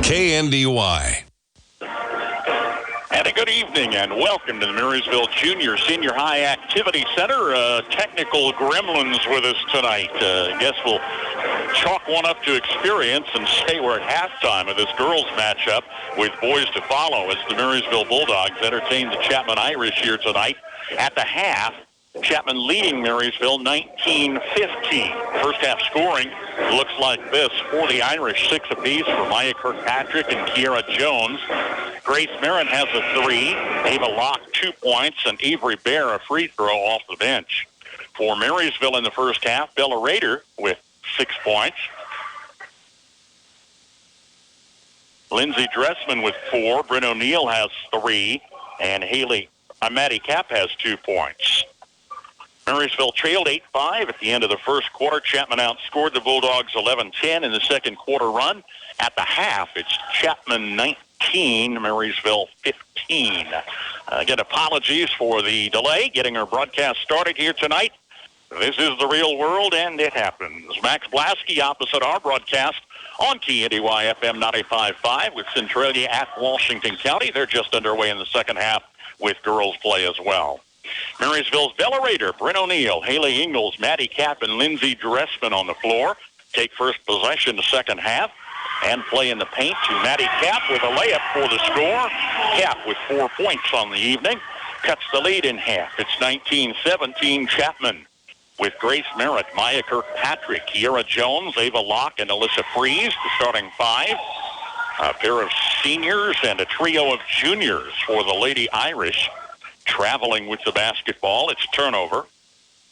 KNDY. And a good evening and welcome to the Marysville Junior Senior High Activity Center. Technical gremlins with us tonight. Guess we'll chalk one up to experience and say we're at halftime of this girls matchup with boys to follow as the Marysville Bulldogs entertain the Chapman Irish here tonight. At the half, Chapman leading Marysville 19-15. First half scoring looks like this for the Irish, 6 apiece for Maya Kirkpatrick and Kiera Jones. Grace Merritt has a 3, Ava Locke 2 points, and Avery Bear a free throw off the bench. For Marysville in the first half, Bella Rader with 6 points. Lindsay Dressman with 4, Bryn O'Neill has 3, and Maddie Cap has 2 points. Marysville trailed 8-5 at the end of the first quarter. Chapman outscored the Bulldogs 11-10 in the second quarter run. At the half, it's Chapman 19, Marysville 15. Again, apologies for the delay getting our broadcast started here tonight. This is the real world, and it happens. Max Blasky opposite our broadcast on KNDY FM 95.5 with Centralia at Washington County. They're just underway in the second half with girls play as well. Marysville's Bella Rader, Bryn O'Neill, Haley Ingalls, Maddie Cap, and Lindsay Dressman on the floor take first possession the second half and play in the paint to Maddie Cap with a layup for the score. Cap with 4 points on the evening cuts the lead in half. It's 19-17 Chapman with Grace Merritt, Maya Kirkpatrick, Kiera Jones, Ava Locke, and Alyssa Freeze, the starting 5. A pair of seniors and a trio of juniors for the Lady Irish. Traveling with the basketball, it's turnover.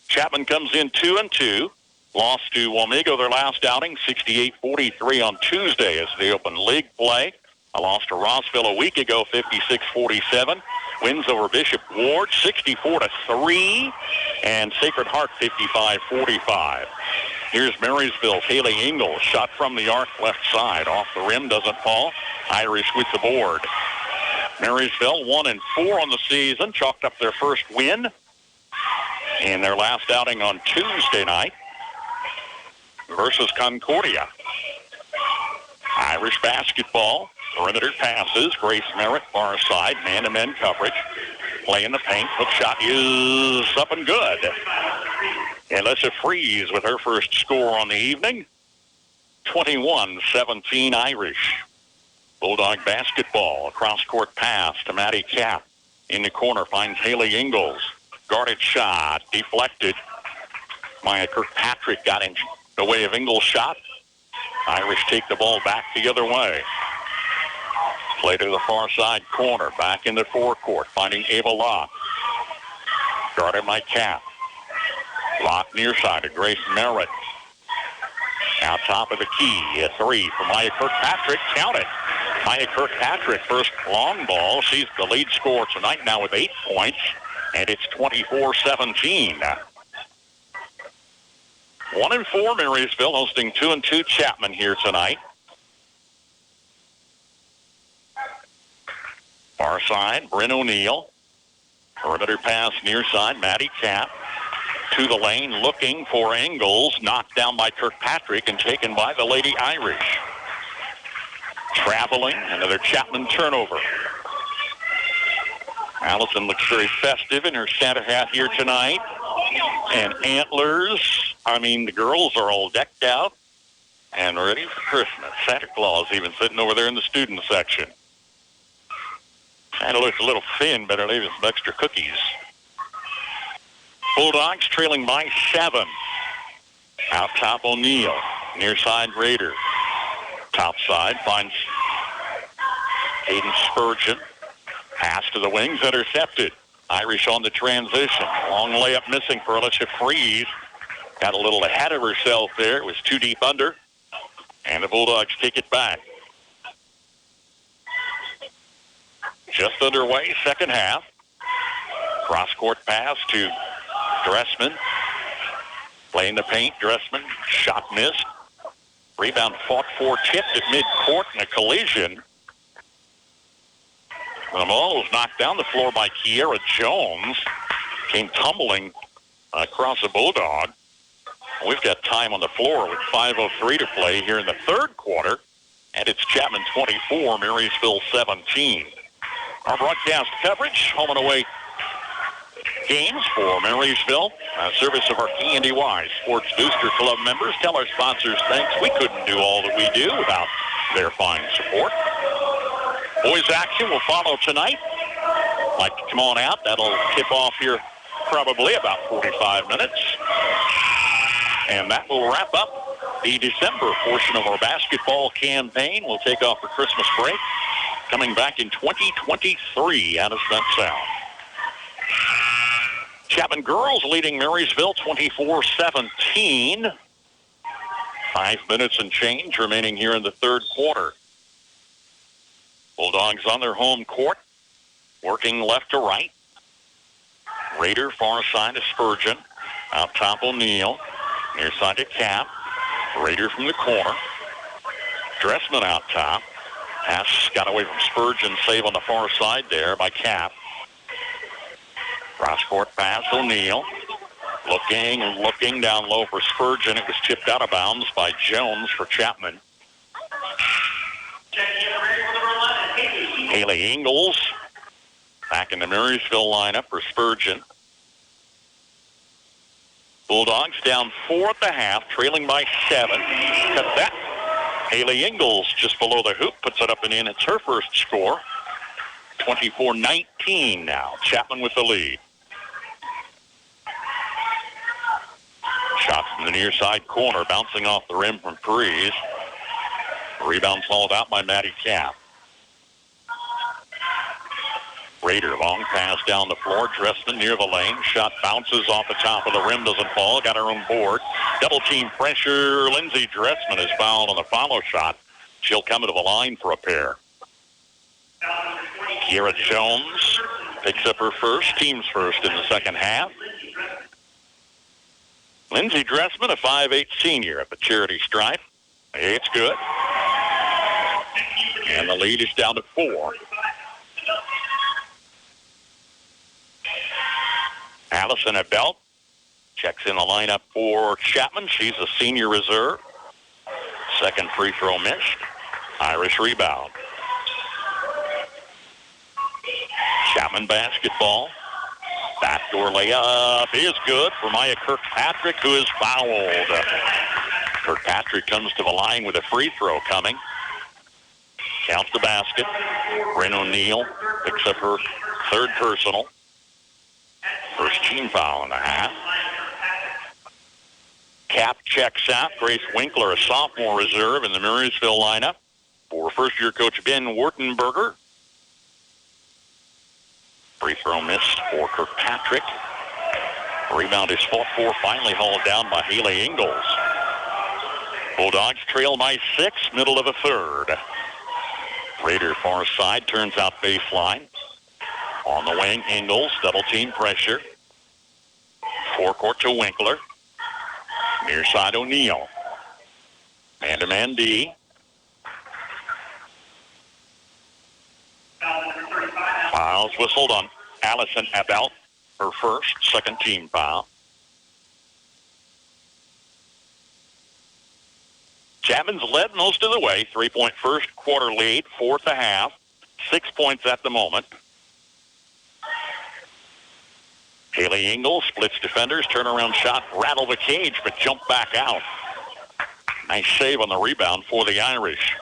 Chapman comes in 2-2. Lost to Wamego their last outing, 68-43 on Tuesday as they open league play. I lost to Rossville a week ago, 56-47. Wins over Bishop Ward, 64-3. And Sacred Heart, 55-45. Here's Marysville's Haley Ingalls. Shot from the arc left side. Off the rim, doesn't fall. Irish with the board. Marysville 1-4 on the season, chalked up their first win in their last outing on Tuesday night versus Concordia. Irish basketball, perimeter passes, Grace Merritt, far side, man-to-man coverage, play in the paint, hook shot is up and good. And Alyssa Freeze with her first score on the evening, 21-17 Irish. Bulldog basketball, cross-court pass to Maddie Cap. In the corner, finds Haley Ingalls. Guarded shot, deflected. Maya Kirkpatrick got in the way of Ingalls' shot. Irish take the ball back the other way. Play to the far side corner, back in the forecourt, finding Ava Locke. Guarded by Cap. Locke near side to Grace Merritt. Out top of the key, a 3 for Maya Kirkpatrick. Count it. Maya Kirkpatrick, first long ball. She's the lead scorer tonight now with 8 points, and it's 24-17. 1-4 Marysville hosting 2-2 Chapman here tonight. Far side, Bryn O'Neill. Perimeter pass near side, Maddie Cap. To the lane, looking for Ingalls. Knocked down by Kirkpatrick and taken by the Lady Irish. Traveling, another Chapman turnover. Allison looks very festive in her Santa hat here tonight. And antlers. I mean, the girls are all decked out and ready for Christmas. Santa Claus even sitting over there in the student section. Santa looks a little thin, better leave him some extra cookies. Bulldogs trailing by 7. Out top O'Neill. Near side Rader. Top side finds Hayden Spurgeon. Pass to the wings, intercepted. Irish on the transition. Long layup missing for Alyssa Freeze. Got a little ahead of herself there. It was too deep under. And the Bulldogs take it back. Just underway, second half. Cross-court pass to Dressman. Playing the paint, Dressman. Shot missed. Rebound fought for, tipped at midcourt in a collision. The ball was knocked down the floor by Kiera Jones. Came tumbling across the Bulldog. We've got time on the floor with 5:03 to play here in the third quarter. And tonight. It's Chapman 24, Marysville 17. Our broadcast coverage, home and away games for Marysville. Service of our KNDY Sports Booster Club members. Tell our sponsors thanks. We couldn't do all that we do without their fine support. Boys action will follow tonight. Like to come on out. That'll tip off here probably about 45 minutes. And that will wrap up the December portion of our basketball campaign. We'll take off for Christmas break. Coming back in 2023 out of Smith South. Chapman girls leading Marysville 24-17. 5 minutes and change remaining here in the third quarter. Bulldogs on their home court, working left to right. Raider far side to Spurgeon. Out top O'Neill. Near side to Cap. Raider from the corner. Dressman out top. Pass got away from Spurgeon. Save on the far side there by Cap. Cross court pass O'Neill. Looking down low for Spurgeon. It was tipped out of bounds by Jones for Chapman. Haley Ingalls back in the Marysville lineup for Spurgeon. Bulldogs down 4 at the half, trailing by 7. Cut that. Haley Ingalls just below the hoop, puts it up and in. It's her first score. 24-19 now. Chapman with the lead. Shot from the near side corner, bouncing off the rim from Freeze. Rebound hauled out by Maddie Cap. Raider, long pass down the floor. Dressman near the lane. Shot bounces off the top of the rim, doesn't fall. Got her own board. Double team pressure. Lindsey Dressman is fouled on the follow shot. She'll come to the line for a pair. Kiera Jones picks up her first, team's first in the second half. Lindsey Dressman, a 5'8" senior at the charity stripe. It's good. And the lead is down to 4. Allison Abelt checks in the lineup for Chapman. She's a senior reserve. Second free throw missed. Irish rebound. Chapman basketball. Backdoor layup is good for Maya Kirkpatrick, who is fouled. Kirkpatrick comes to the line with a free throw coming. Counts the basket. Bryn O'Neill picks up her third personal. First team foul in the half. Cap checks out. Grace Winkler, a sophomore reserve in the Marysville lineup for first-year coach Ben Wartenberger. Free throw missed for Kirkpatrick. Rebound is fought for, finally hauled down by Haley Ingalls. Bulldogs trail by 6, middle of the third. Raider far side, turns out baseline. On the wing, Ingalls, double team pressure. Forecourt to Winkler. Near side, O'Neill. Man-to-man D. Fouls whistled on Allison Abelt, her first, second team foul. Chapman's led most of the way. 3-point first quarter lead, 4 at the half. 6 points at the moment. Haley Ingalls splits defenders, turnaround shot, rattle the cage, but jump back out. Nice save on the rebound for the Irish.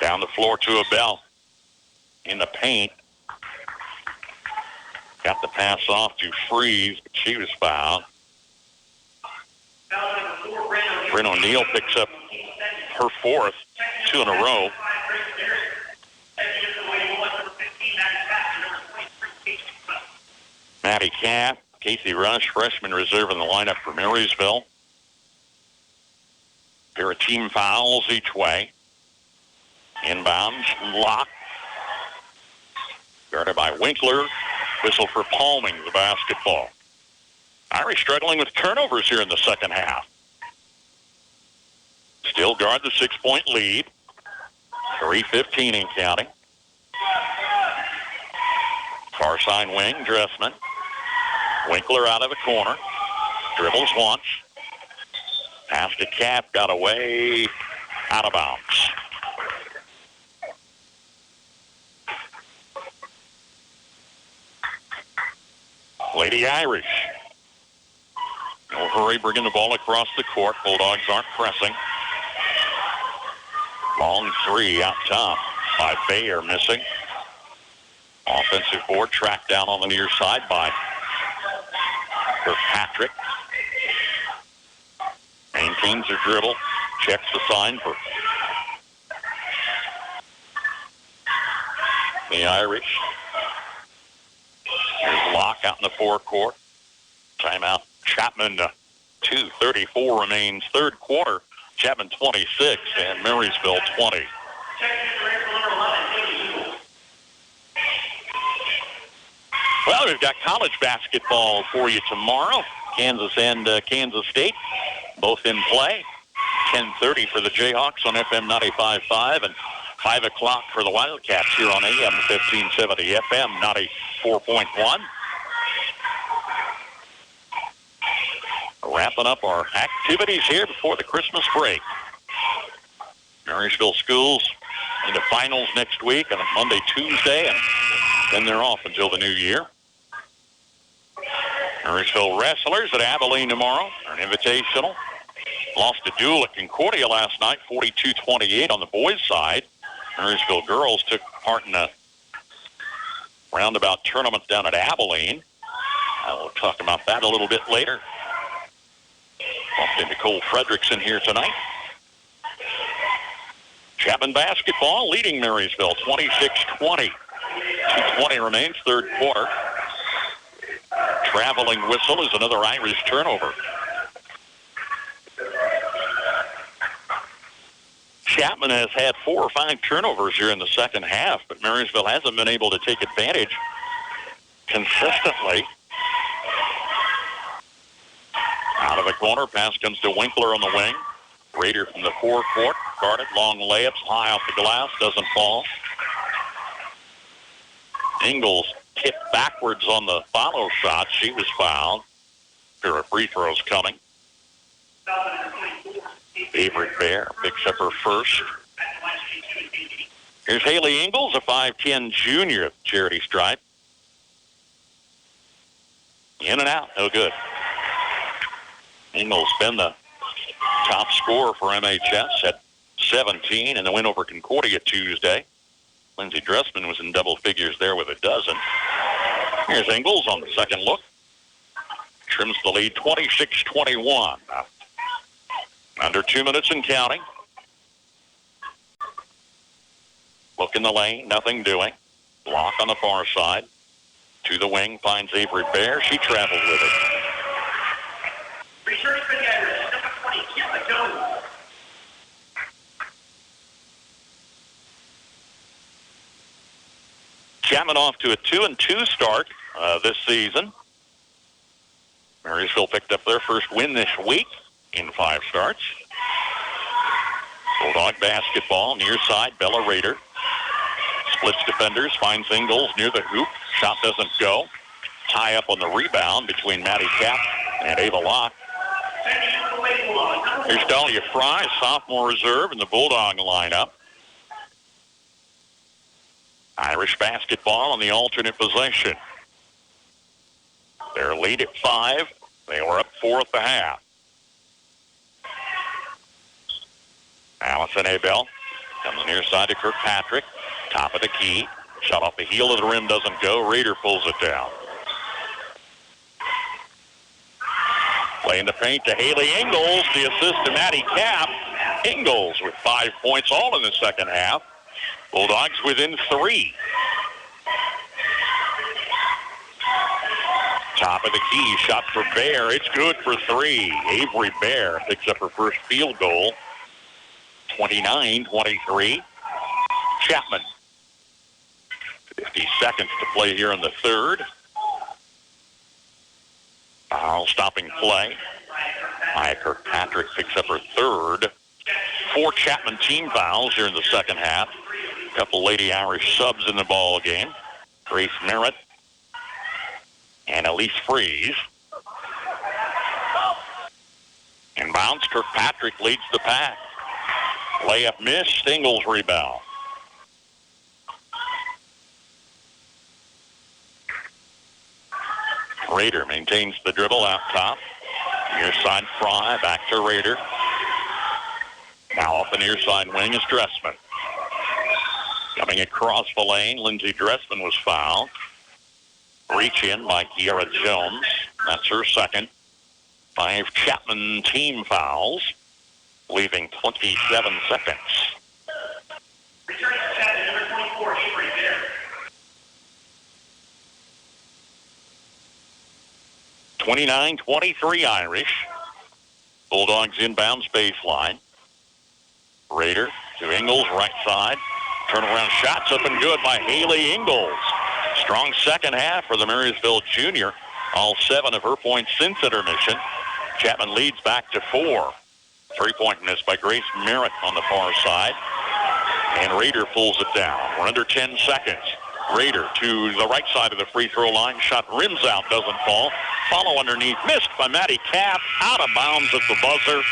Down the floor to Abel. In the paint. Got the pass off to Freeze, but she was fouled. Bryn O'Neill picks up her fourth, 2 in a row. Maddie Cap, Casey Rush, freshman reserve in the lineup for Marysville. There are team fouls each way. Inbounds, lock. Guarded by Winkler. Whistle for palming the basketball. Irish struggling with turnovers here in the second half. Still guard the 6-point lead. 3:15 and counting. Far side wing, Dressman. Winkler out of the corner. Dribbles once. Pass to Cap, got away. Out of bounds. Lady Irish. No hurry bringing the ball across the court. Bulldogs aren't pressing. Long three out top by Bayer, missing. Offensive board tracked down on the near side by Kirkpatrick. Maintains her dribble. Checks the sign for the Irish. Here's Locke out in the forecourt. Timeout. Chapman, 2:34 remains. Third quarter. Chapman 26 and Marysville 20. Well, we've got college basketball for you tomorrow. Kansas and Kansas State both in play. 10:30 for the Jayhawks on FM 95.5 and 5 o'clock for the Wildcats here on AM 1570, FM 94.1. Wrapping up our activities here before the Christmas break. Marysville schools into finals next week on Monday, Tuesday, and then they're off until the new year. Marysville wrestlers at Abilene tomorrow. An invitational. Lost a duel at Concordia last night, 42-28 on the boys' side. Marysville girls took part in a roundabout tournament down at Abilene. We'll talk about that a little bit later. Bumped into Cole Fredrickson here tonight. Chapman basketball leading Marysville 26-20. 2:20 remains, third quarter. Traveling whistle is another Irish turnover. Chapman has had 4 or 5 turnovers here in the second half, but Marysville hasn't been able to take advantage consistently. Out of the corner, pass comes to Winkler on the wing. Rader from the forecourt, guarded, long layups, high off the glass, doesn't fall. Ingles tipped backwards on the follow shot. She was fouled. Pair of free throws coming. Favorite Bear picks up her first. Here's Haley Ingles, a 5'10 junior at charity stripe. In and out, no good. Ingles been the top scorer for MHS at 17 in the win over Concordia Tuesday. Lindsey Dressman was in double figures there with a dozen. Here's Ingles on the second look. Trims the lead 26-21. Under 2 minutes and counting. Look in the lane, nothing doing. Block on the far side. To the wing, finds Avery Bear. She traveled with it. Return for the Irish, number 20, Kira Jones. Chapman off to a 2-2 start this season. Marysville picked up their first win this week in 5 starts. Bulldog basketball, near side, Bella Rader. Splits defenders, finds Ingles near the hoop. Shot doesn't go. Tie up on the rebound between Maddie Cap and Ava Locke. Here's Dahlia Fry, sophomore reserve in the Bulldog lineup. Irish basketball on the alternate possession. Their lead at 5. They were up 4 at the half. Allison Abel comes near side to Kirkpatrick. Top of the key. Shot off the heel of the rim, doesn't go. Rader pulls it down. Play in the paint to Haley Ingles. The assist to Maddie Cap. Ingles with 5 points all in the second half. Bulldogs within 3. Top of the key, shot for Bear. It's good for 3. Avery Bear picks up her first field goal. 29-23. Chapman. 50 seconds to play here in the third. Foul stopping play. Maya Kirkpatrick picks up her third. 4 Chapman team fouls here in the second half. A couple Lady Irish subs in the ball game. Grace Merritt and Elise Freeze. Inbounds, Kirkpatrick leads the pack. Layup missed. Ingles rebound. Rader maintains the dribble out top. Near side Fry, back to Rader. Now off the near side wing is Dressman. Coming across the lane, Lindsey Dressman was fouled. Reach in by Kiara Jones. That's her second. 5 Chapman team fouls, leaving 27 seconds. Returning to Chapman, number 24, Avery Bear. 29-23 Irish. Bulldogs inbounds baseline. Rader to Ingles, right side. Turnaround shots up and good by Haley Ingles. Strong second half for the Marysville junior. All 7 of her points since intermission. Chapman leads back to 4. 3-point miss by Grace Merritt on the far side. And Rader pulls it down. We're under 10 seconds. Rader to the right side of the free throw line. Shot rims out, doesn't fall. Follow underneath. Missed by Maddie Kapp. Out of bounds at the buzzer.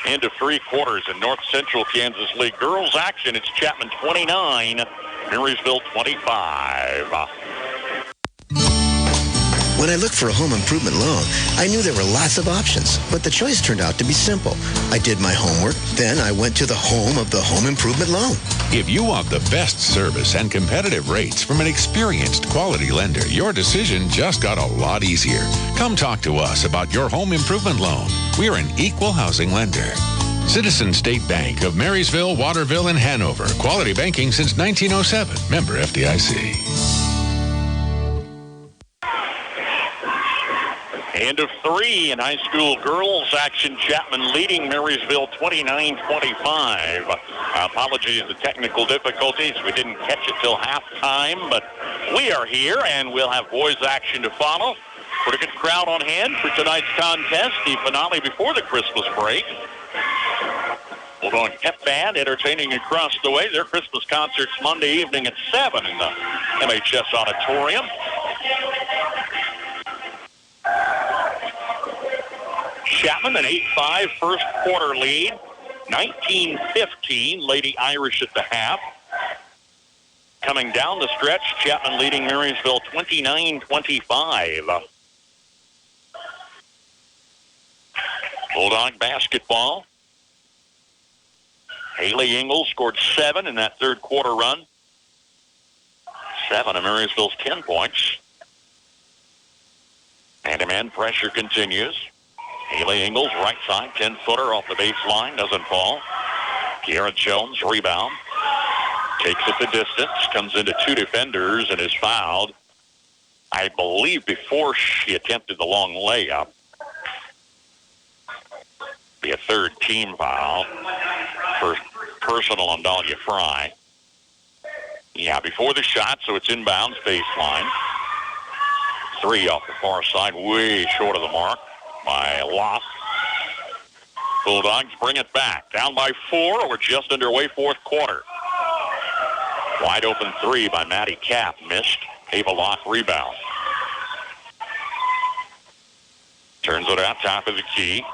Into 3/4 in North Central Kansas League. Girls action. It's Chapman 29, Marysville 25. When I looked for a home improvement loan, I knew there were lots of options, but the choice turned out to be simple. I did my homework, then I went to the home of the home improvement loan. If you want the best service and competitive rates from an experienced quality lender, your decision just got a lot easier. Come talk to us about your home improvement loan. We're an equal housing lender. Citizen State Bank of Marysville, Waterville, and Hanover. Quality banking since 1907. Member FDIC. End of 3 in high school girls action. Chapman leading Marysville 29-25. Apologies for technical difficulties. We didn't catch it till halftime, but we are here, and we'll have boys action to follow. Pretty good crowd on hand for tonight's contest, the finale before the Christmas break. Bulldog Pep Band entertaining across the way. Their Christmas concert's Monday evening at 7 in the MHS Auditorium. Chapman, an 8-5 first quarter lead. 19-15, Lady Irish at the half. Coming down the stretch, Chapman leading Marysville 29-25. Bulldog basketball. Haley Ingles scored 7 in that third quarter run. 7 of Marysville's 10 points. Man-to-man pressure continues. Haley Ingles, right side, 10-footer off the baseline, doesn't fall. Kiara Jones, rebound. Takes it the distance, comes into 2 defenders and is fouled, I believe, before she attempted the long layup. Be a third team foul. First personal on Dahlia Fry. Yeah, before the shot, so it's inbounds baseline. 3 off the far side, way short of the mark by Locke. Bulldogs bring it back. Down by 4. We're just underway fourth quarter. Wide open 3 by Maddie Kapp. Missed. Ava Locke rebound. Turns it out top of the key.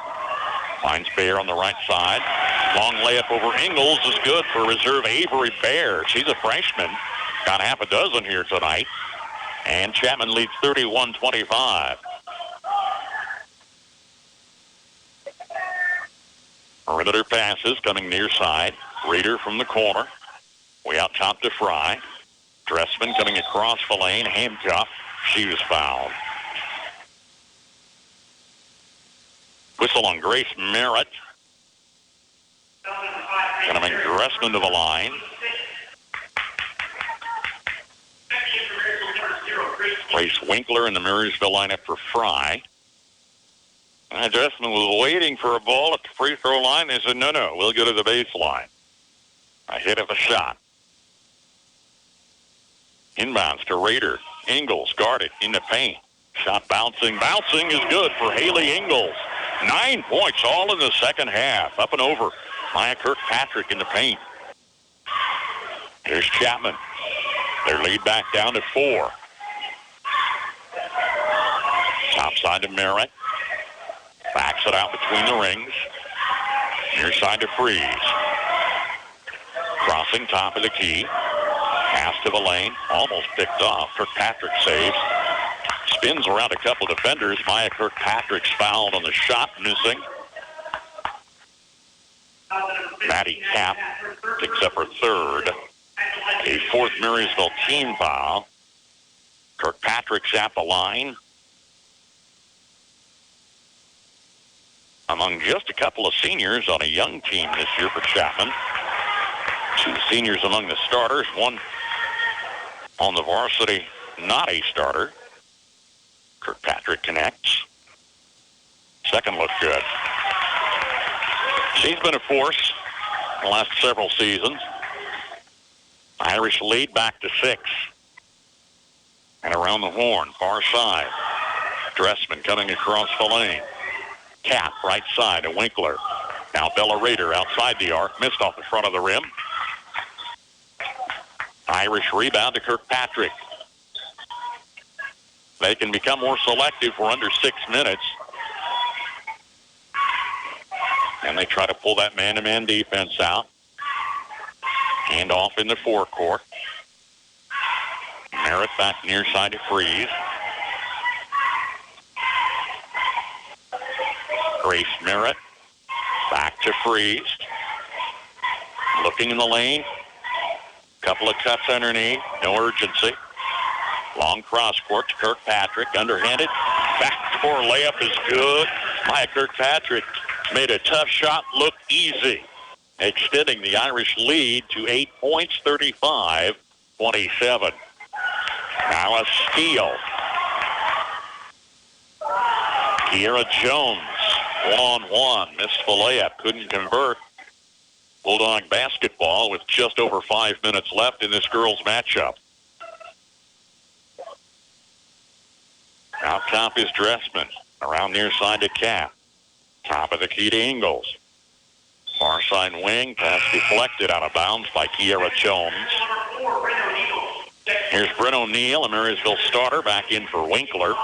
Finds Bear on the right side. Long layup over Ingles is good for reserve Avery Bear. She's a freshman. Got half a dozen here tonight. And Chapman leads 31-25. Perimeter passes coming near side. Rader from the corner. Way out top to Fry. Dressman coming across the lane. Handcuff. She was fouled. Whistle on Grace Merritt. Coming Dressman to the line. Grace Winkler in the Marysville lineup for Fry. Dressman was waiting for a ball at the free throw line. They said, no, we'll go to the baseline. A hit of a shot. Inbounds to Rader. Ingles guarded in the paint. Shot bouncing is good for Haley Ingles. 9 points all in the second half. Up and over Maya Kirkpatrick in the paint. Here's Chapman. Their lead back down to 4. Top side to Merritt. Backs it out between the rings. Near side to Freeze. Crossing top of the key. Pass to the lane. Almost picked off. Kirkpatrick saves. Spins around a couple defenders. Maya Kirkpatrick's fouled on the shot, missing. Maddie Cap picks up her third. A fourth Marysville team foul. Kirkpatrick's at the line. Among just a couple of seniors on a young team this year for Chapman. Two seniors among the starters, one on the varsity, not a starter. Kirkpatrick connects. Second look good. She's been a force the last several seasons. Irish lead back to 6. And around the horn, far side. Dressman coming across the lane. Cap, right side to Winkler. Now Bella Rader outside the arc. Missed off the front of the rim. Irish rebound to Kirkpatrick. They can become more selective for under 6 minutes. And they try to pull that man-to-man defense out. Hand off in the forecourt. Merritt back near side to Freeze. Grace Merritt back to Freeze. Looking in the lane. Couple of cuts underneath. No urgency. Long cross court to Kirkpatrick. Underhanded. Backdoor layup is good. Maya Kirkpatrick made a tough shot look easy, extending the Irish lead to 8 points, 35-27. Now a steal. Kiera Jones, one-on-one, missed the layup, couldn't convert. Bulldog basketball with just over 5 minutes left in this girls' matchup. Out top is Dressman, around near side to Cap. Top of the key to Ingles. Far side wing, pass deflected out of bounds by Kiera Jones. Here's Brent O'Neill, a Marysville starter, back in for Winkler.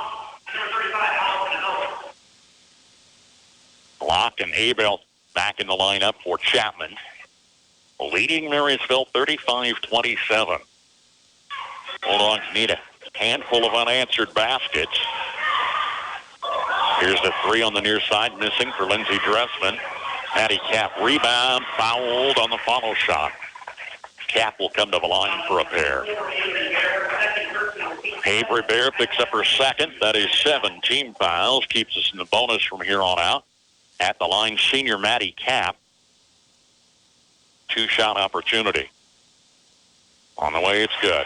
Locke and Abel back in the lineup for Chapman. Leading Marysville 35-27. Bulldogs need a handful of unanswered baskets. Here's the three on the near side, missing for Lindsey Dressman. Patty Cap rebound, fouled on the follow shot. Cap will come to the line for a pair. Avery Bear picks up her second. That is 7 team fouls. Keeps us in the bonus from here on out. At the line, senior Maddie Cap. 2-shot opportunity. On the way, it's good.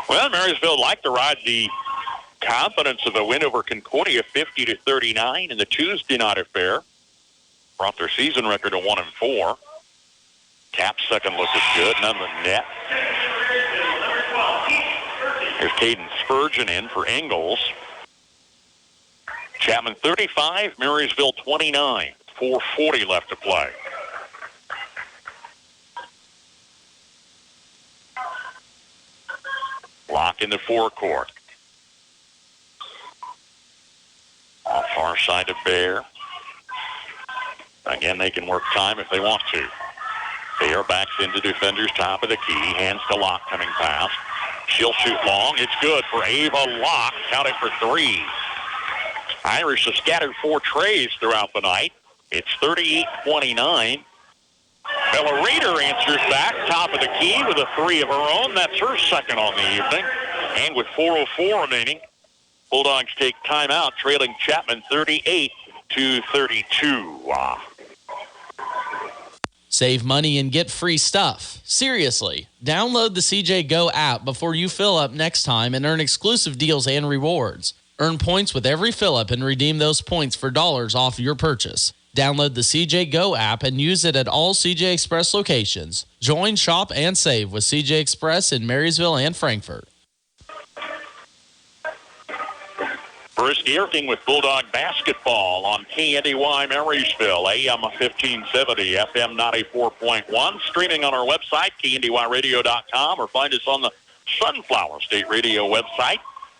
Well, Marysville like to ride the confidence of a win over Concordia 50-39 in the Tuesday night affair. Brought their season record to 1-4. Cap's second look is good, none of the net. Here's Caden Spurgeon in for Ingles. Chapman 35, Marysville 29. 4:40 left to play. Lock in the forecourt. Off far side of Bear. Again, they can work time if they want to. Bear backs into defenders, top of the key. Hands to Locke coming past. She'll shoot long. It's good for Ava Locke. Counted for 3. Irish have scattered 4 trays throughout the night. It's 38-29. Bella Reeder answers back, top of the key with a 3 of her own. That's her second on the evening. And with 4:04 remaining, Bulldogs take timeout, trailing Chapman 38-32. Save money and get free stuff. Seriously, download the CJ Go app before you fill up next time and earn exclusive deals and rewards. Earn points with every fill-up and redeem those points for dollars off your purchase. Download the CJ Go app and use it at all CJ Express locations. Join, shop, and save with CJ Express in Marysville and Frankfort. Bruce Gierking with Bulldog basketball on KNDY Marysville, AM 1570, FM 94.1. Streaming on our website, KNDYradio.com, or find us on the Sunflower State Radio website.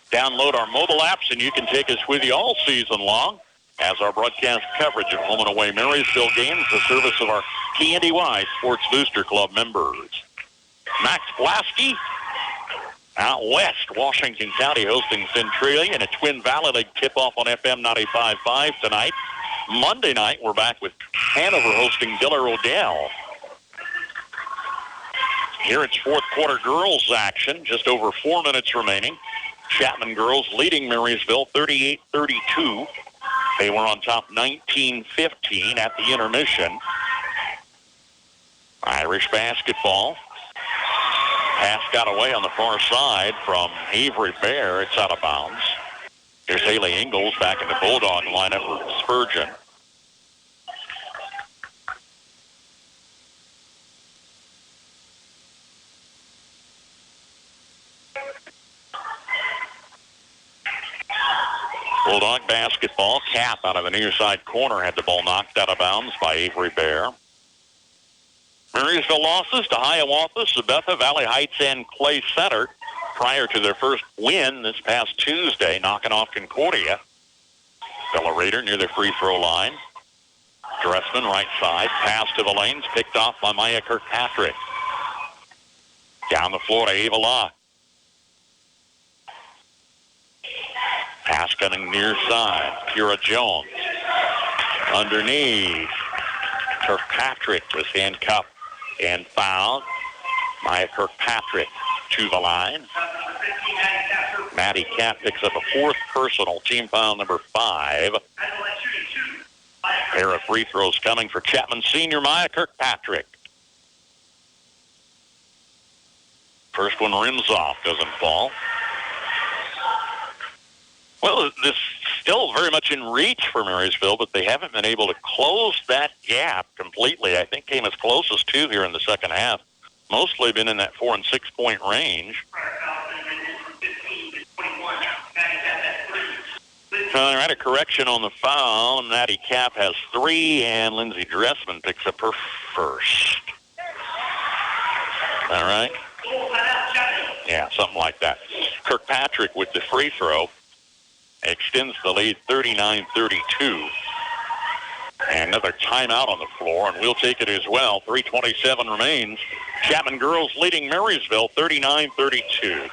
Download our mobile apps, and you can take us with you all season long as our broadcast coverage of home and away Marysville games, the service of our KNDY Sports Booster Club members. Max Blasky out west, Washington County hosting Centralia in a Twin Valley League tip-off on FM 95.5 tonight. Monday night, we're back with Hanover hosting Diller Odell. Here it's fourth quarter girls action, just over 4 minutes remaining. Chapman girls leading Marysville 38-32. They were on top 19-15 at the intermission. Irish basketball. Pass got away on the far side from Avery Bear. It's out of bounds. Here's Haley Ingalls back in the Bulldog lineup for Spurgeon. Bulldog basketball. Cap out of the near side corner had the ball knocked out of bounds by Avery Bear. Marysville losses to Hiawatha, Sabetha, Valley Heights, and Clay Center prior to their first win this past Tuesday, knocking off Concordia. Bella Rader near the free throw line. Dressman right side. Pass to the lanes. Picked off by Maya Kirkpatrick. Down the floor to Ava Locke. Pass coming near side. Kira Jones. Underneath. Kirkpatrick was handcuffed and fouled. Maya Kirkpatrick to the line. Maddie Cap picks up a fourth personal, team foul number 5. Pair of free throws coming for Chapman senior Maya Kirkpatrick. First one rims off, doesn't fall. Well, this is still very much in reach for Marysville, but they haven't been able to close that gap completely. I think came as close as 2 here in the second half. Mostly been in that 4 and 6 point range. All right, a correction on the foul. Maddie Cap has 3, and Lindsey Dressman picks up her first. All right? Yeah, something like that. Kirkpatrick with the free throw extends the lead 39-32. And another timeout on the floor, and we'll take it as well. 3:27 remains. Chapman girls leading Marysville 39-32.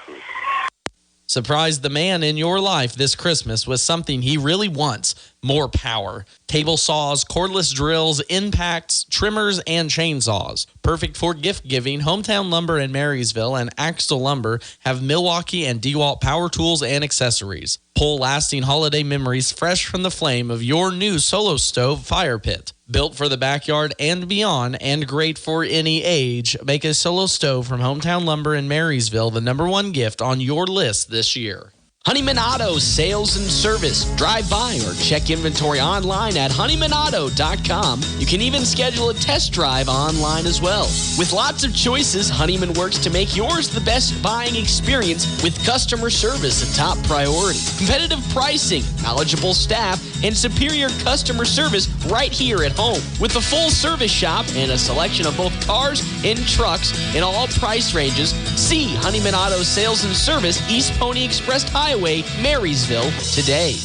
Surprise the man in your life this Christmas with something he really wants: more power. Table saws, cordless drills, impacts, trimmers, and chainsaws. Perfect for gift giving, Hometown Lumber in Marysville and Axtell Lumber have Milwaukee and DeWalt power tools and accessories. Pull lasting holiday memories fresh from the flame of your new Solo Stove fire pit. Built for the backyard and beyond, and great for any age, make a Solo Stove from Hometown Lumber in Marysville the #1 gift on your list this year. Honeyman Auto Sales and Service. Drive by or check inventory online at honeymanauto.com. You can even schedule a test drive online as well. With lots of choices, Honeyman works to make yours the best buying experience with customer service a top priority. Competitive pricing, knowledgeable staff, and superior customer service right here at home. With a full service shop and a selection of both cars and trucks in all price ranges, see Honeyman Auto Sales and Service, East Pony Express Highway, Marysville, today.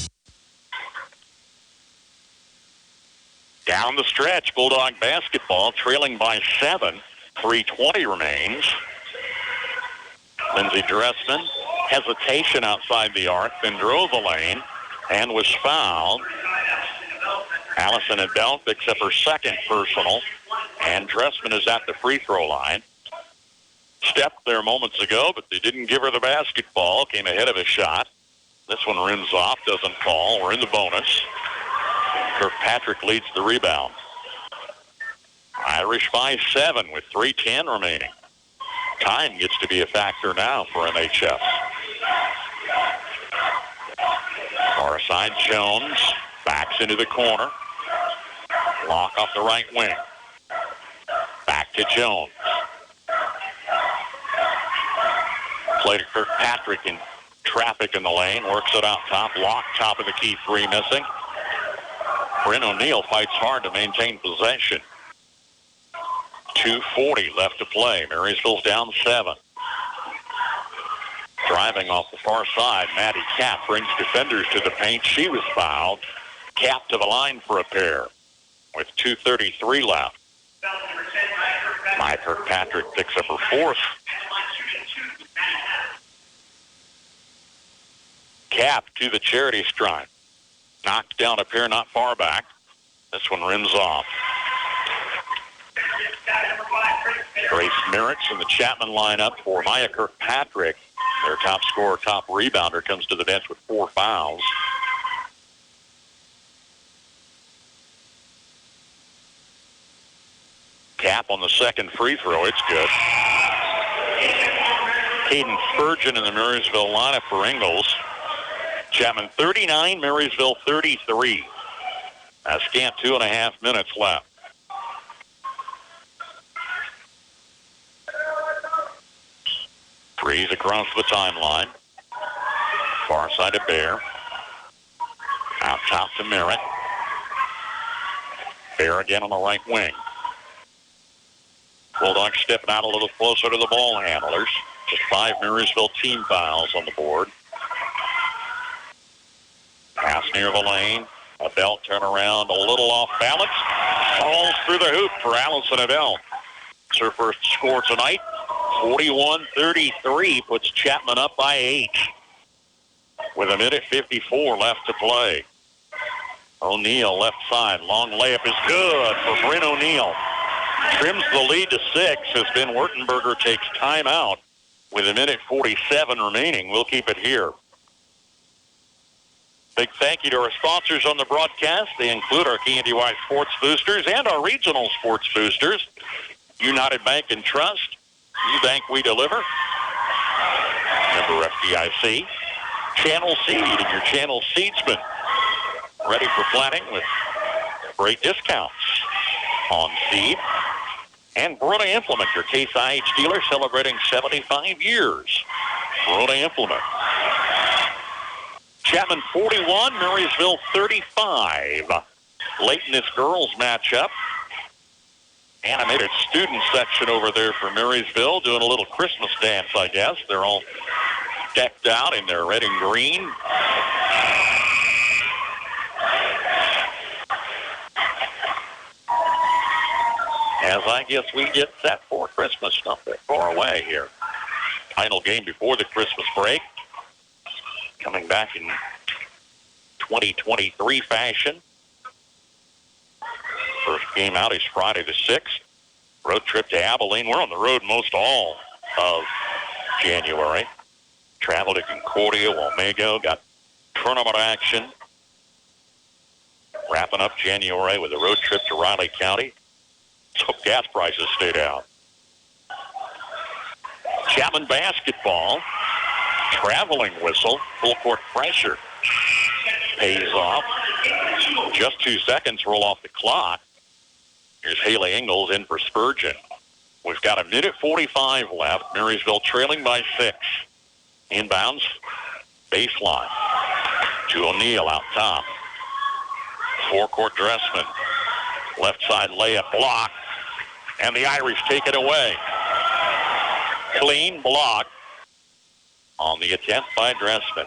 Down the stretch, Bulldog basketball trailing by 7. 3:20 remains. Lindsey Dressman, hesitation outside the arc, then drove the lane and was fouled. Allison Adele picks up her second personal, and Dressman is at the free throw line. Stepped there moments ago, but they didn't give her the basketball. Came ahead of a shot. This one rims off, doesn't fall. We're in the bonus. Kirkpatrick leads the rebound. Irish by 7 with 3:10 remaining. Time gets to be a factor now for MHS. Far side, Jones backs into the corner. Lock off the right wing. Back to Jones. Play to Kirkpatrick in traffic in the lane. Works it out top. Lock, top of the key 3 missing. Bryn O'Neill fights hard to maintain possession. 2:40 left to play. Marysville's down 7. Driving off the far side, Maddie Cap brings defenders to the paint. She was fouled. Cap to the line for a pair with 2:33 left. Maya Kirkpatrick picks up her fourth. Cap to the charity stripe. Knocked down a pair not far back. This one rims off. Grace Merritt's in the Chapman lineup for Maya Kirkpatrick. Their top scorer, top rebounder, comes to the bench with 4 fouls. Cap on the second free throw. It's good. Caden Spurgeon in the Marysville lineup for Ingles. Chapman 39, Marysville 33. A scant 2.5 minutes left. Freeze across the timeline. Far side of Bear. Out top to Merritt. Bear again on the right wing. Bulldogs stepping out a little closer to the ball handlers. Just 5 Marysville team fouls on the board. Pass near the lane. Abell turnaround a little off balance. Falls through the hoop for Allison Abell. It's her first score tonight. 41-33 puts Chapman up by 8. With a minute 54 left to play. O'Neal left side. Long layup is good for Bryn O'Neal. Trims the lead to 6 as Ben Wertenberger takes timeout with a minute 47 remaining. We'll keep it here. Big thank you to our sponsors on the broadcast. They include our KNDY Sports Boosters and our regional sports boosters. United Bank and Trust. You Bank, we deliver. Member FDIC. Channel Seed and your Channel Seedsman. Ready for planting with great discounts on seed. And Bruna Implement, your Case IH dealer, celebrating 75 years. Bruna Implement. Chapman 41, Marysville 35. Late in this girls matchup. Animated student section over there for Marysville doing a little Christmas dance, I guess. They're all decked out in their red and green. As I guess we get set for Christmas, not that far away here. Final game before the Christmas break. Coming back in 2023 fashion. First game out is Friday the 6th. Road trip to Abilene. We're on the road most all of January. Travel to Concordia, Wamego. Got tournament action. Wrapping up January with a road trip to Riley County. So gas prices stay down. Chapman basketball. Traveling whistle. Full court pressure. Pays off. Just 2 seconds roll off the clock. Here's Haley Ingalls in for Spurgeon. We've got a minute 45 left. Marysville trailing by 6. Inbounds. Baseline. To O'Neal out top. Forecourt Dressman. Left side layup block. And the Irish take it away. Clean block on the attempt by Dressman.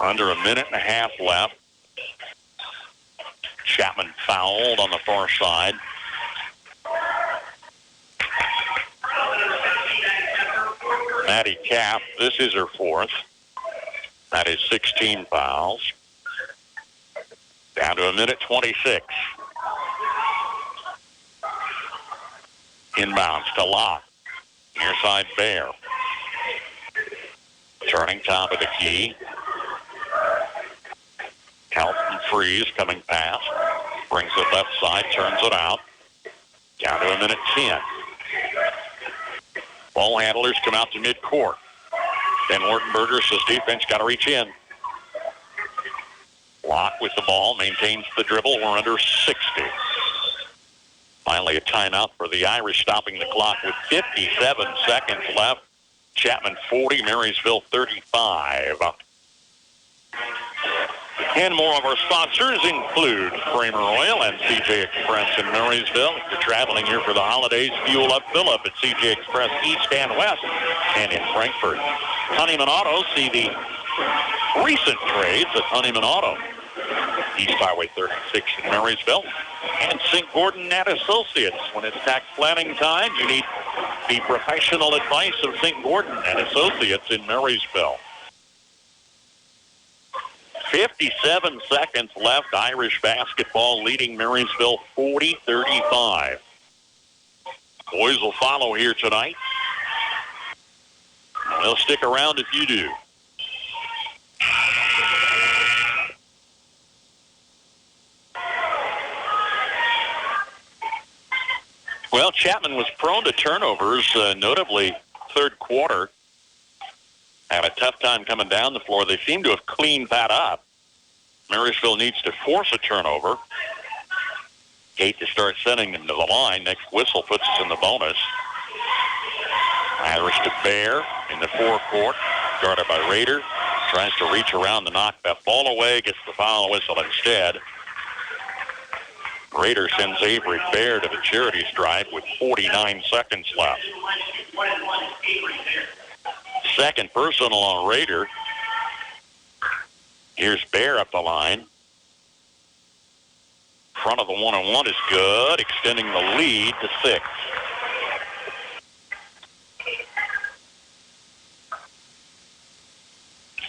Under a minute and a half left. Chapman fouled on the far side. Maddie Cap, this is her 4th. That is 16 fouls. Down to a minute 26. Inbounds to Locke. Near side Bear. Turning top of the key. Calvin Freeze coming past. Brings it left side, turns it out. Down to a minute 10. Ball handlers come out to midcourt. Ben Wartenberger says defense got to reach in. Locke with the ball, maintains the dribble. We're under 60. Finally a timeout for the Irish, stopping the clock with 57 seconds left. Chapman 40, Marysville 35. And more of our sponsors include Kramer Oil and CJ Express in Marysville. If you're traveling here for the holidays, fuel up, fill up at CJ Express East and West and in Frankfort. Honeyman Auto, see the recent trades at Honeyman Auto. East Highway 36 in Marysville. And St. Gordon and Associates. When it's tax planning time, you need the professional advice of St. Gordon and Associates in Marysville. 57 seconds left. Irish basketball leading Marysville 40-35. Boys will follow here tonight. They'll stick around if you do. Well, Chapman was prone to turnovers, notably third quarter. Had a tough time coming down the floor. They seem to have cleaned that up. Marysville needs to force a turnover. Gate to start sending them to the line. Next whistle puts us in the bonus. Irish to Bear in the forecourt. Guarded by Rader. Tries to reach around to knock that ball away. Gets the foul whistle instead. Rader sends Avery Bear to the charity stripe with 49 seconds left. Second personal on Rader. Here's Bear up the line. Front of the one-on-one is good, extending the lead to 6.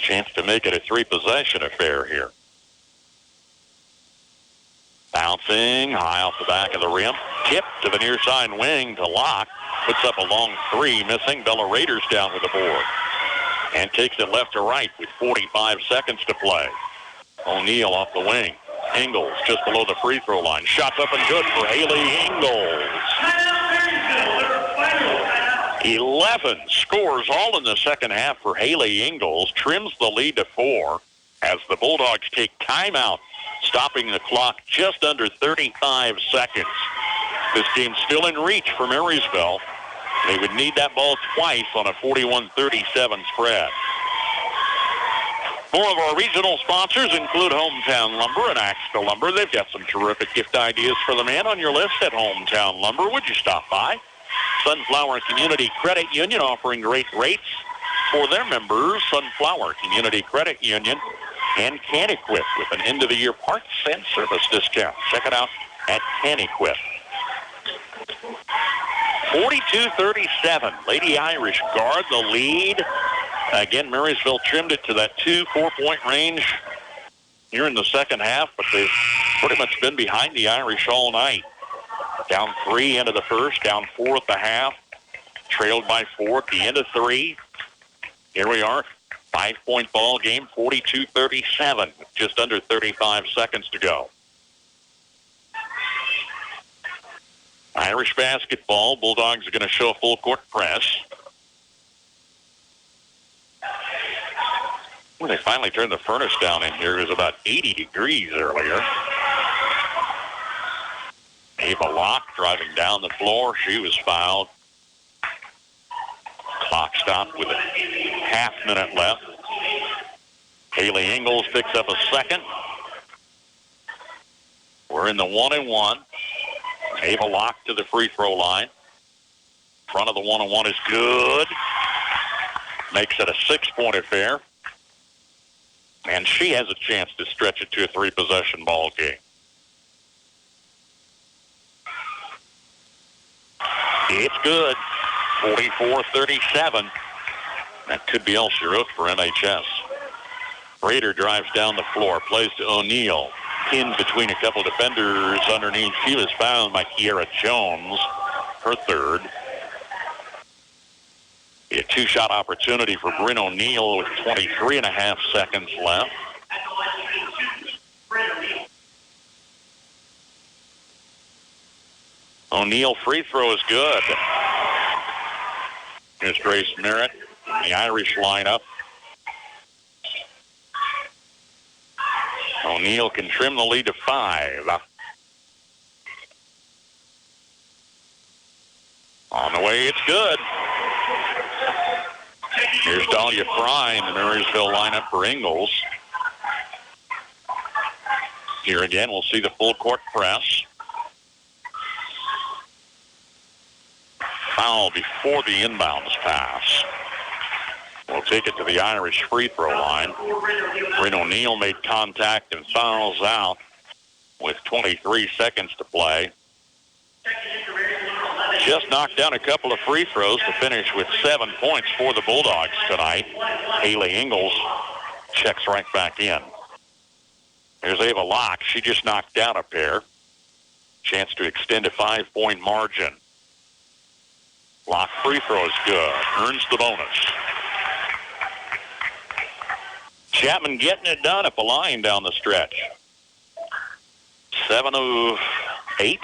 Chance to make it a 3-possession affair here. Bouncing high off the back of the rim. Tip to the near side wing to Locke. Puts up a long 3, missing. Bella Raiders down with the board. And takes it left to right with 45 seconds to play. O'Neal off the wing. Ingalls just below the free throw line. Shots up and good for Haley Ingalls. 11 scores all in the second half for Haley Ingalls. Trims the lead to 4 as the Bulldogs take timeout, stopping the clock just under 35 seconds. This game's still in reach for Marysville. They would need that ball twice on a 41-37 spread. More of our regional sponsors include Hometown Lumber and Axtell Lumber. They've got some terrific gift ideas for the man on your list at Hometown Lumber. Would you stop by? Sunflower Community Credit Union offering great rates for their members. Sunflower Community Credit Union and CanEquip with an end-of-the-year parts and service discount. Check it out at CanEquip. 42-37. Lady Irish guard the lead. Again, Marysville trimmed it to that 4-point range here in the second half, but they've pretty much been behind the Irish all night. Down 3 into the first, down 4 at the half, trailed by 4 at the end of 3. Here we are, 5-point ball game, 42-37, just under 35 seconds to go. Irish basketball, Bulldogs are going to show a full court press. When they finally turned the furnace down in here, it was about 80 degrees earlier. Ava Locke driving down the floor. She was fouled. Clock stopped with a half-minute left. Haley Ingalls picks up a second. We're in the 1-and-1. Ava Locke to the free throw line. Front of the 1-and-1 is good. Makes it a 6-point affair. And she has a chance to stretch it to a 3-possession ball game. It's good. 44-37. That could be all she wrote for MHS. Rader drives down the floor, plays to O'Neal. Pinned between a couple defenders underneath. She was fouled by Kiera Jones, her third. A 2-shot opportunity for Bryn O'Neal with 23.5 seconds left. O'Neal free throw is good. Here's Grace Merritt, the Irish lineup. O'Neal can trim the lead to 5. On the way, it's good. Here's Dahlia Fry in the Marysville lineup for Ingalls. Here again, we'll see the full court press. Foul before the inbounds pass. will take it to the Irish free throw line. Bryn O'Neill made contact and fouls out with 23 seconds to play. Just knocked down a couple of free throws to finish with 7 points for the Bulldogs tonight. Haley Ingalls checks right back in. Here's Ava Locke. She just knocked down a pair. Chance to extend a 5-point margin. Locke free throw is good. Earns the bonus. Chapman getting it done at the line down the stretch. 7 of 8.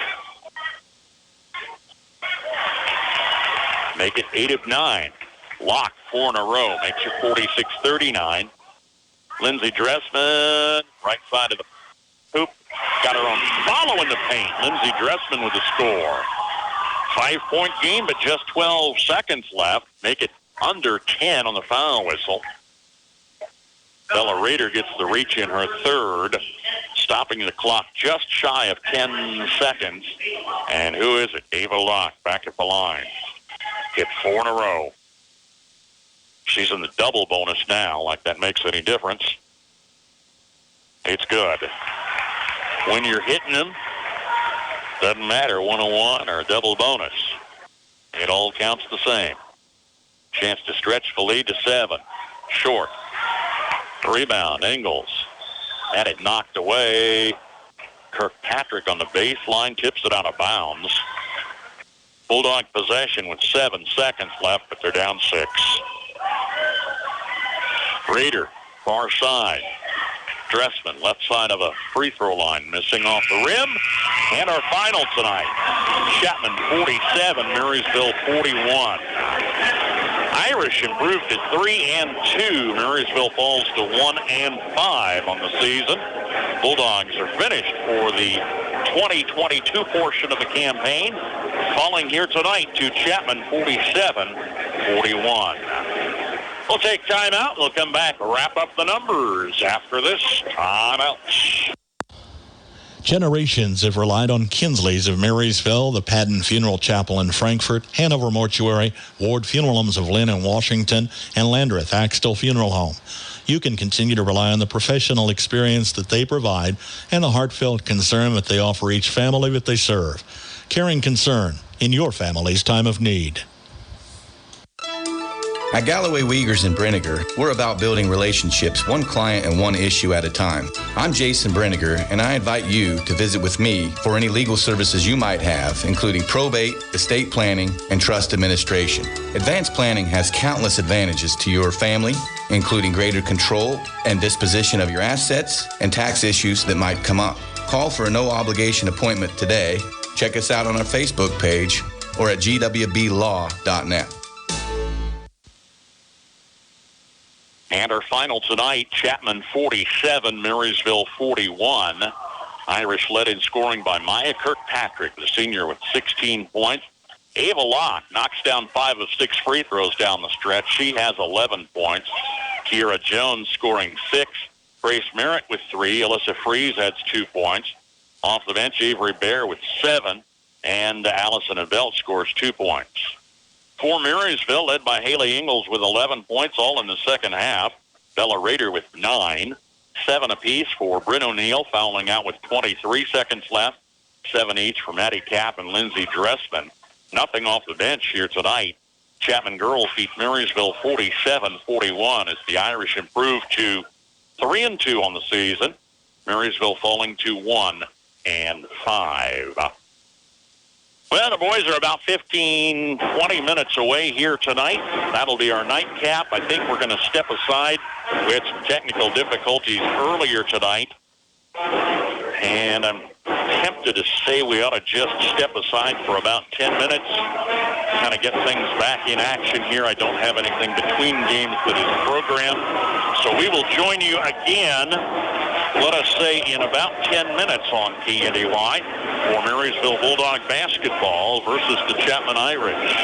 Make it 8 of 9. Locke 4 in a row. Makes it 46-39. Lindsey Dressman, right side of the hoop. Got her own follow in the paint. Lindsey Dressman with the score. 5-point game, but just 12 seconds left. Make it under 10 on the foul whistle. Bella Rader gets the reach in her third, stopping the clock just shy of 10 seconds. And who is it? Ava Locke back at the line. Hit 4 in a row. She's in the double bonus now, like that makes any difference. It's good. When you're hitting them, doesn't matter, 101 or a double bonus. It all counts the same. Chance to stretch the lead to 7. Short. Rebound, Ingalls. Had it knocked away. Kirkpatrick on the baseline tips it out of bounds. Bulldog possession with 7 seconds left, but they're down 6. Rader, far side. Dressman, left side of a free throw line, missing off the rim. And our final tonight, Chapman 47, Marysville 41. Irish improved to 3-2. Marysville falls to 1-5 on the season. Bulldogs are finished for the 2022 portion of the campaign, falling here tonight to Chapman 47-41. We'll take time out. We'll come back, wrap up the numbers after this timeout. Generations have relied on Kinsley's of Marysville, the Padden Funeral Chapel in Frankfort, Hanover Mortuary, Ward Funeral Homes of Lynn and Washington, and Landreth Axtell Funeral Home. You can continue to rely on the professional experience that they provide and the heartfelt concern that they offer each family that they serve. Caring concern in your family's time of need. At Galloway Wiegers in Brenniger, we're about building relationships one client and one issue at a time. I'm Jason Brenniger, and I invite you to visit with me for any legal services you might have, including probate, estate planning, and trust administration. Advanced planning has countless advantages to your family, including greater control and disposition of your assets and tax issues that might come up. Call for a no-obligation appointment today. Check us out on our Facebook page or at gwblaw.net. And our final tonight, Chapman 47, Marysville 41. Irish led in scoring by Maya Kirkpatrick, the senior, with 16 points. Ava Locke knocks down 5 of 6 free throws down the stretch. She has 11 points. Kiera Jones scoring 6. Grace Merritt with 3. Alyssa Fries adds 2 points. Off the bench, Avery Bear with 7. And Allison Abelt scores 2 points. For Marysville, led by Haley Ingalls with 11 points, all in the second half. Bella Rader with 9. 7 apiece for Bryn O'Neill, fouling out with 23 seconds left. 7 each for Maddie Kapp and Lindsey Dressman. Nothing off the bench here tonight. Chapman girls beat Marysville 47-41 as the Irish improved to 3-2 on the season. Marysville falling to 1-5. Well, the boys are about 15, 20 minutes away here tonight. That'll be our nightcap. I think we're going to step aside. We had some technical difficulties earlier tonight. And I'm tempted to say we ought to just step aside for about 10 minutes, kind of get things back in action here. I don't have anything between games that is programmed. So we will join you again, let us say, in about 10 minutes on KNDY for Marysville Bulldog basketball versus the Chapman Irish.